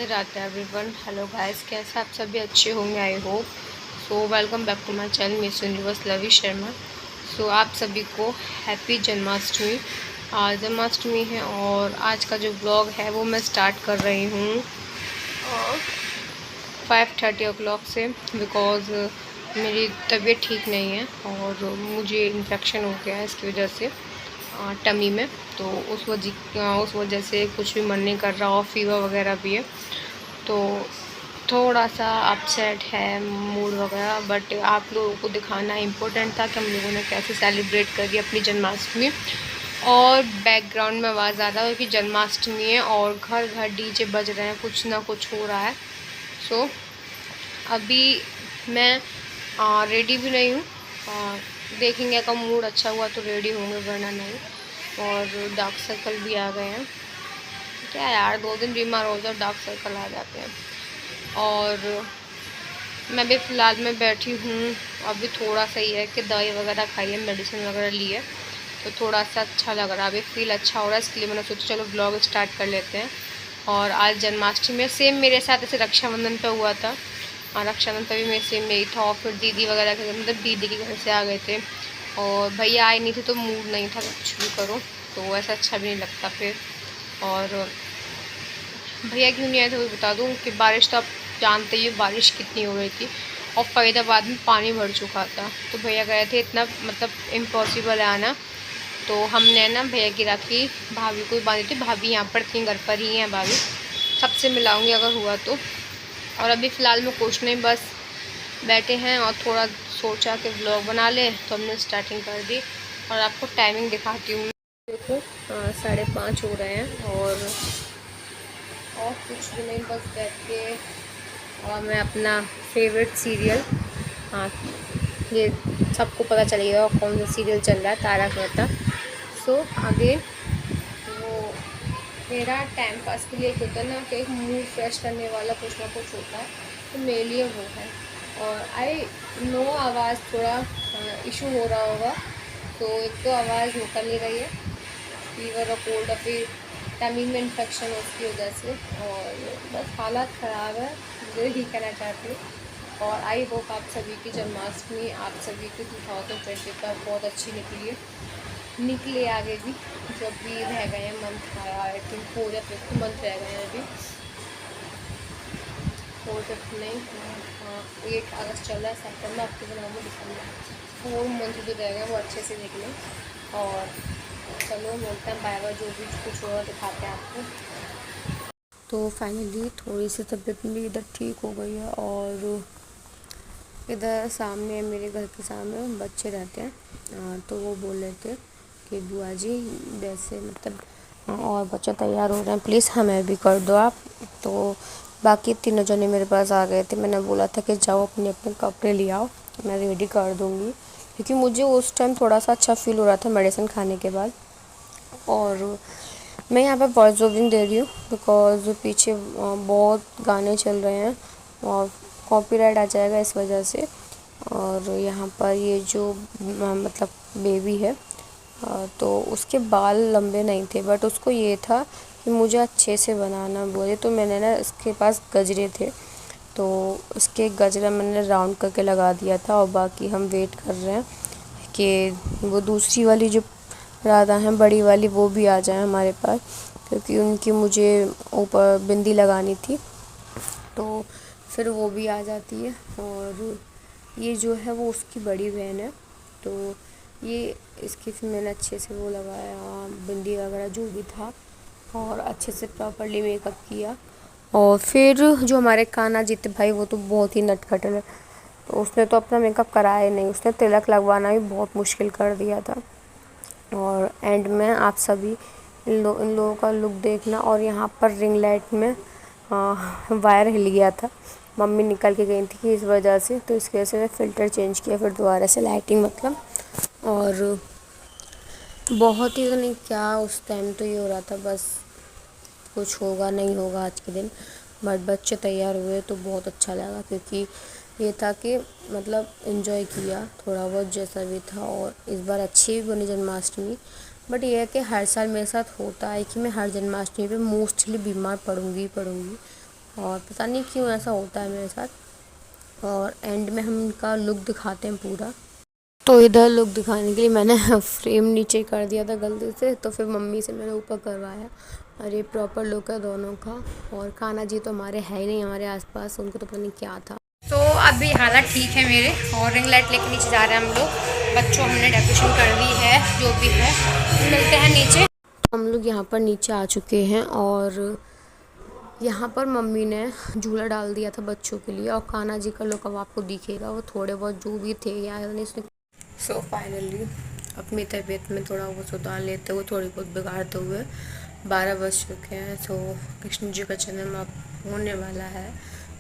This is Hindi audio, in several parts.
Radhe Radhe everyone. Hello guys, कैसे आप सभी अच्छे होंगे I hope. So welcome back to my channel miss universe Lavi Sharma. So आप सभी को हैप्पी जन्माष्टमी। आज जन्माष्टमी है और आज का जो ब्लॉग है वो मैं स्टार्ट कर रही हूँ 5:30 से, बिकॉज़ मेरी तबीयत ठीक नहीं है और मुझे इन्फेक्शन हो गया है इसकी वजह से टमी में। तो उस वजह से कुछ भी मन नहीं कर रहा और फीवर वगैरह भी है, तो थोड़ा सा अपसेट है मूड वगैरह। बट आप लोगों को दिखाना इम्पोर्टेंट था कि हम लोगों ने कैसे सेलिब्रेट करी अपनी जन्माष्टमी। और बैकग्राउंड में आवाज़ आ रहा है कि जन्माष्टमी है और घर घर डीजे बज रहे हैं, कुछ ना कुछ हो रहा है। सो अभी मैं रेडी भी नहीं हूँ। देखेंगे अगर मूड अच्छा हुआ तो रेडी होंगे, वरना नहीं। और डार्क सर्कल भी आ गए हैं। क्या यार, 2 दिन बीमार हो जाओ डार्क सर्कल आ जाते हैं। और मैं भी फ़िलहाल में बैठी हूँ। अभी थोड़ा सा ही है कि दवाई वगैरह खाई है, मेडिसिन वगैरह ली है, तो थोड़ा सा अच्छा लग रहा है, अभी फील अच्छा हो रहा है। इसके लिए मैंने सोचा चलो ब्लॉग स्टार्ट कर लेते हैं। और आज जन्माष्टमी में सेम मेरे साथ ऐसे रक्षाबंधन पे हुआ था। रक्षाबंधन पे भी मैं सेम यही था। और फिर दीदी वगैरह के मतलब दीदी के घर से आ गए थे और भैया आए नहीं थे, तो मूड नहीं था कुछ भी करो, तो ऐसा अच्छा भी नहीं लगता फिर। और भैया क्यों नहीं आए थे वो बता दूँ कि बारिश तो आप जानते ही हो बारिश कितनी हो रही थी और फरीदाबाद में पानी भर चुका था। तो भैया गए थे, इतना मतलब इम्पॉसिबल है आना। तो हमने ना भैया की राखी भाभी को ही बांधी थी। भाभी यहाँ पर थी, घर पर ही हैं भाभी। सबसे मिलाऊंगी अगर हुआ तो। और अभी फ़िलहाल में कुछ नहीं, बस बैठे हैं और थोड़ा सोचा कि व्लॉग बना लें, तो हमने स्टार्टिंग कर दी। और आपको टाइमिंग दिखाती हूँ। देखो 5:30 हो रहे हैं और कुछ भी नहीं, बस बैठ के और मैं अपना फेवरेट सीरियल, हाँ ये सबको पता चलेगा कौन सा सीरियल चल रहा है, तारक मेहता। सो आगे वो मेरा टाइम पास के लिए होता है ना कि एक मूड फ्रेश करने वाला कुछ ना कुछ होता है, तो मेरे लिए वो है। और आई नो आवाज़ थोड़ा इशू हो रहा होगा, तो एक तो आवाज़ निकल नहीं रही है, फीवर और कोल्ड और फिर टमी में इन्फेक्शन उसकी वजह से। और बस हालत ख़राब है, मुझे ही कहना चाहती हूँ। और आई होप आप सभी की जन्माष्टमी, आप सभी की 2025 बहुत अच्छी निकले आगे भी। जब भी रह गए हैं मंथ, आई थिंक 4 या 5 मंथ रह गए हैं अभी। 4 नहीं, हाँ 8 अगस्त चल रहा है, सितंबर अक्टूबर नवंबर दिसंबर 4 मंथ जो रह गए वो अच्छे से निकले। और चलो मिलते हैं, बाय बाय। जो भी कुछ होगा दिखाते हैं आपको। तो फाइनली थोड़ी सी तबीयत मेरी इधर ठीक हो गई है। और इधर सामने मेरे घर के सामने बच्चे रहते हैं, तो वो बोल रहे थे कि बुआ जी वैसे मतलब और बच्चे तैयार हो रहे हैं, प्लीज़ हमें भी कर दो आप। तो बाकी 3 जने मेरे पास आ गए थे। मैंने बोला था कि जाओ अपने अपने कपड़े ले आओ, मैं रेडी कर दूँगी, क्योंकि मुझे उस टाइम थोड़ा सा अच्छा फील हो रहा था मेडिसिन खाने के बाद। और मैं यहाँ पे वॉइस ओवरिंग दे रही हूँ बिकॉज़ पीछे बहुत गाने चल रहे हैं और कॉपीराइट आ जाएगा इस वजह से। और यहाँ पर ये जो मतलब बेबी है, तो उसके बाल लंबे नहीं थे, बट उसको ये था कि मुझे अच्छे से बनाना बोले। तो मैंने ना इसके पास गजरे थे, तो उसके गजरा मैंने राउंड करके लगा दिया था। और बाकी हम वेट कर रहे हैं कि वो दूसरी वाली जो राधा हैं बड़ी वाली, वो भी आ जाए हमारे पास, क्योंकि उनकी मुझे ऊपर बिंदी लगानी थी, तो फिर वो भी आ जाती है। और ये जो है वो उसकी बड़ी बहन है, तो ये इसकी फिर मैंने अच्छे से वो लगाया, बिंदी वगैरह जो भी था, और अच्छे से प्रॉपरली मेकअप किया। और फिर जो हमारे कान्हा जी थे भाई, वो तो बहुत ही नटखट है, तो उसने तो अपना मेकअप कराया ही नहीं, उसने तिलक लगवाना भी बहुत मुश्किल कर दिया था। और एंड में आप सभी इन लोगों का लुक देखना। और यहाँ पर रिंग लाइट में वायर हिल गया था, मम्मी निकल के गई थी इस वजह से, तो इसकी वजह से मैं फ़िल्टर चेंज किया फिर दोबारा से लाइटिंग मतलब। और बहुत ही तो नहीं क्या, उस टाइम तो ये हो रहा था बस कुछ होगा नहीं होगा आज के दिन। बट बच्चे तैयार हुए तो बहुत अच्छा लगा, क्योंकि ये था कि मतलब इन्जॉय किया थोड़ा बहुत जैसा भी था। और इस बार अच्छी भी बनी जन्माष्टमी। बट ये है कि हर साल मेरे साथ होता है कि मैं हर जन्माष्टमी पे मोस्टली बीमार पड़ूंगी ही पड़ूंगी। और पता नहीं क्यों ऐसा होता है मेरे साथ। और एंड में हम इनका लुक दिखाते हैं पूरा। तो इधर लुक दिखाने के लिए मैंने फ्रेम नीचे कर दिया था गलती से, तो फिर मम्मी से मैंने ऊपर करवाया। और ये प्रॉपर लुक है दोनों का। और कान्हा जी तो हमारे है ही नहीं हमारे आसपास, उनको तो पता नहीं क्या था। तो अभी हालत ठीक है मेरे, और रिंग लाइट लेके नीचे जा रहे हैं हम लोग। बच्चों हमने डेकोरेशन कर दी है जो भी है, मिलते हैं नीचे। हम लोग यहाँ पर नीचे आ चुके हैं, और यहाँ पर मम्मी ने झूला डाल दिया था बच्चों के लिए। और कान्हा जी का लुक अब आपको दिखेगा, वो थोड़े बहुत जो भी थे यहाँ इसने। सो फाइनली अपनी तबीयत में थोड़ा वो सुधार लेते हुए, थोड़ी बहुत बिगाड़ते हुए 12 बज चुके हैं। सो कृष्ण जी का जन्म अब होने वाला है,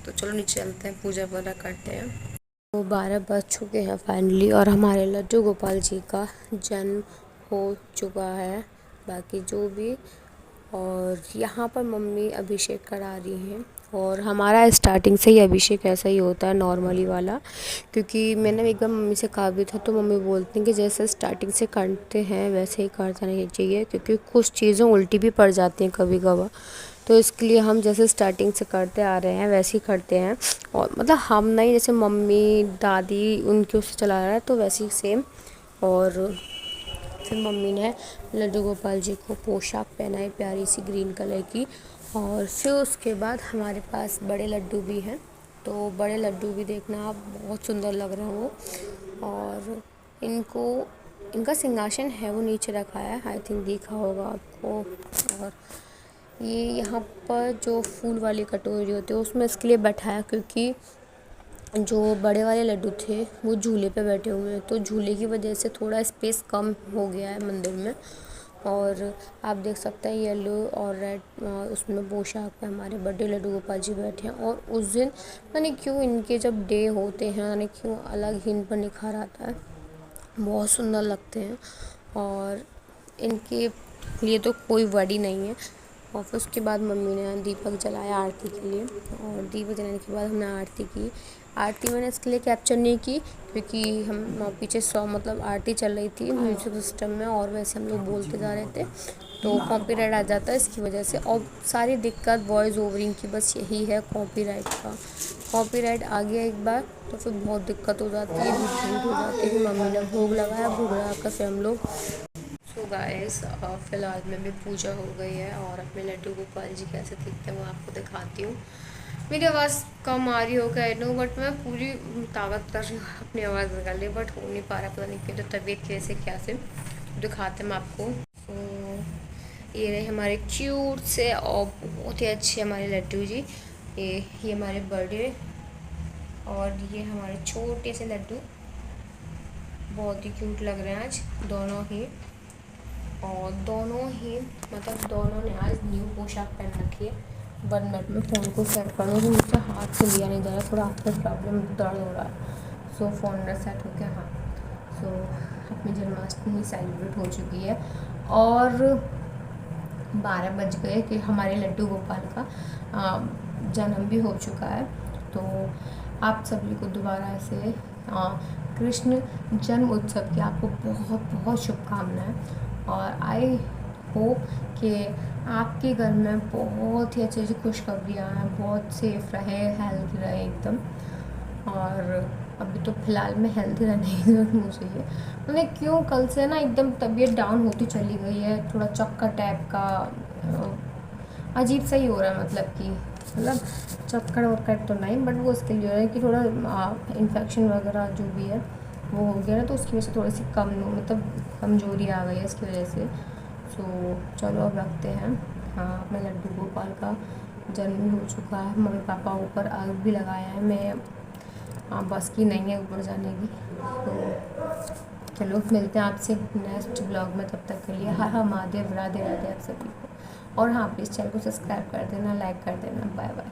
तो चलो नीचे चलते हैं, पूजा वगैरह करते हैं। तो 12 बज चुके हैं फाइनली, और हमारे लड्डू गोपाल जी का जन्म हो चुका है, बाकी जो भी। और यहाँ पर मम्मी अभिषेक करा रही हैं, और हमारा स्टार्टिंग से ही अभिषेक ऐसा ही होता है नॉर्मली वाला। क्योंकि मैंने एक बार मम्मी से कहा भी था, तो मम्मी बोलती हैं कि जैसे स्टार्टिंग से करते हैं वैसे ही करना नहीं चाहिए, क्योंकि कुछ चीज़ें उल्टी भी पड़ जाती हैं कभी कभार। तो इसके लिए हम जैसे स्टार्टिंग से करते आ रहे हैं वैसे ही करते हैं। और मतलब हम नहीं, जैसे मम्मी दादी उनके उससे चला रहा है तो वैसे ही सेम। और फिर मम्मी ने लड्डू गोपाल जी को पोशाक पहनाई प्यारी सी ग्रीन कलर की। और फिर उसके बाद हमारे पास बड़े लड्डू भी हैं, तो बड़े लड्डू भी देखना आप, बहुत सुंदर लग रहे हैं वो। और इनका सिंहासन है वो नीचे रखा है, आई थिंक दिखा होगा आपको। और ये यहाँ पर जो फूल वाली कटोरी होती है उसमें इसके लिए बैठाया, क्योंकि जो बड़े वाले लड्डू थे वो झूले पे बैठे हुए हैं, तो झूले की वजह से थोड़ा स्पेस कम हो गया है मंदिर में। और आप देख सकते हैं येलो और रेड उसमें पोशाक पे हमारे बड़े लड्डू गोपाल जी बैठे हैं। और उस दिन यानी क्यों इनके जब डे होते हैं यानी क्यों अलग ही इन पर निखार आता है, बहुत सुंदर लगते हैं। और इनके लिए तो कोई वर्ड ही नहीं है। और फिर उसके बाद मम्मी ने दीपक जलाया आरती के लिए, और दीपक जलाने के बाद हमने आरती की। आरती मैंने इसके लिए कैप्चर नहीं की, क्योंकि हम पीछे मतलब आरती चल रही थी म्यूजिक सिस्टम में, और वैसे हम लोग बोलते जा रहे थे तो कॉपीराइट आ जाता है इसकी वजह से। और सारी दिक्कत वॉइस ओवरिंग की बस यही है, कॉपीराइट का। कॉपीराइट आ गया एक बार तो फिर बहुत दिक्कत हो जाती है, भीड़ हो जाती है। मम्मी ने भोग लगाया, भोग लगा कर फिर हम लोग। सो गाइस फ़िलहाल में भी पूजा हो गई है, और अपने लड्डू गोपाल जी कैसे दिखते हैं वो आपको दिखाती हूँ। मेरी आवाज़ कम आ रही होगा आई नो, बट मैं पूरी ताकत कर रही हूँ अपनी आवाज़ निकाल ली, बट हो नहीं पा रहा, पता नहीं क्यों। तो तबीयत कैसे क्या से दिखाते हैं हम आपको। तो ये रहे हमारे क्यूट से और बहुत ही अच्छे हमारे लड्डू जी। ये हमारे बर्थडे, और ये हमारे छोटे से लड्डू बहुत ही क्यूट लग रहे हैं आज दोनों ही। और दोनों ही मतलब दोनों ने आज न्यू पोशाक पहन रखी है। 1 मिनट में फ़ोन को सेट कर लो, तो मुझसे हाथ से लिया नहीं जा रहा, थोड़ा हाथ में प्रॉब्लम, दर्द हो रहा है। सो फ़ोन में सेट हो गया। हाँ, सो अपनी जन्माष्टमी सेलिब्रेट हो चुकी है, और 12 बज गए कि हमारे लड्डू गोपाल का जन्म भी हो चुका है। तो आप सभी को दोबारा से कृष्ण जन्म उत्सव की आपको बहुत बहुत शुभकामनाएं। और आई होप कि आपके घर में बहुत ही अच्छी अच्छी खुशखबरियाँ हैं, बहुत सेफ रहे, हेल्थ रहे एकदम। और अभी तो फ़िलहाल में हेल्थी रहने की ज़रूरत मुझे चाहिए। मैंने क्यों कल से ना एकदम तबीयत डाउन होती चली गई है, थोड़ा चक्कर टाइप का अजीब सा ही हो रहा है, मतलब चक्कर वक्कर तो नहीं, बट वो उसके लिए हो रहा है कि थोड़ा इन्फेक्शन वगैरह जो भी है वो हो गया ना, तो उसकी वजह से थोड़ी सी कमजोरी आ गई है इसकी वजह से। सो चलो अब रखते हैं। हाँ, अपने लड्डू गोपाल का जन्म हो चुका है, मम्मी पापा ऊपर आग भी लगाया है, मैं बस की नहीं है ऊपर जाने की। तो चलो मिलते हैं आपसे नेक्स्ट ब्लॉग में, तब तक के लिए हर हर महादेव, राधे राधे आप सभी को। और हाँ, प्लीज़ चैनल को सब्सक्राइब कर देना, लाइक कर देना। Bye bye.